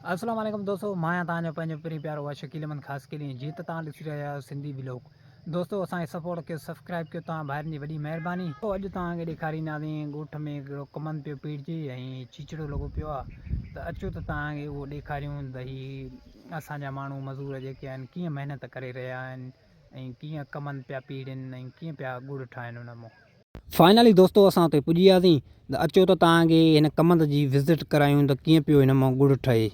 अस्सलाम वालेकुम दोस्तों, मां आहियां तव्हांजो पंहिंजो पहिरीं प्यारो आहे शकील अहमद ख़ासि के लिए जीअं त तव्हां ॾिसी रहिया आहियो सिंधी व्लॉग। दोस्तों असांखे सपोर्ट कयो, सब्सक्राइब कयो, तव्हां ॿाहिरि जी वॾी महिरबानी। पोइ अॼु तव्हांखे ॾेखारींदासीं ॻोठ में हिकिड़ो कमंद पियो पीड़िजे ऐं चीचड़ो लॻो पियो आहे। त अचो त तव्हांखे उहो ॾेखारियूं त हीअ असांजा माण्हू मज़दूर जेके आहिनि कीअं महिनत करे रहिया आहिनि ऐं कीअं कमंद पिया पीड़नि ऐं कीअं पिया ॻुड़ ठाहिनि हुन मां। फाइनली दोस्तों असां हुते पुॼी वियासीं। त अचो त तव्हांखे हिन कमंद जी विज़िट करायूं त कीअं पियो हिन मां ॻुड़ ठहे।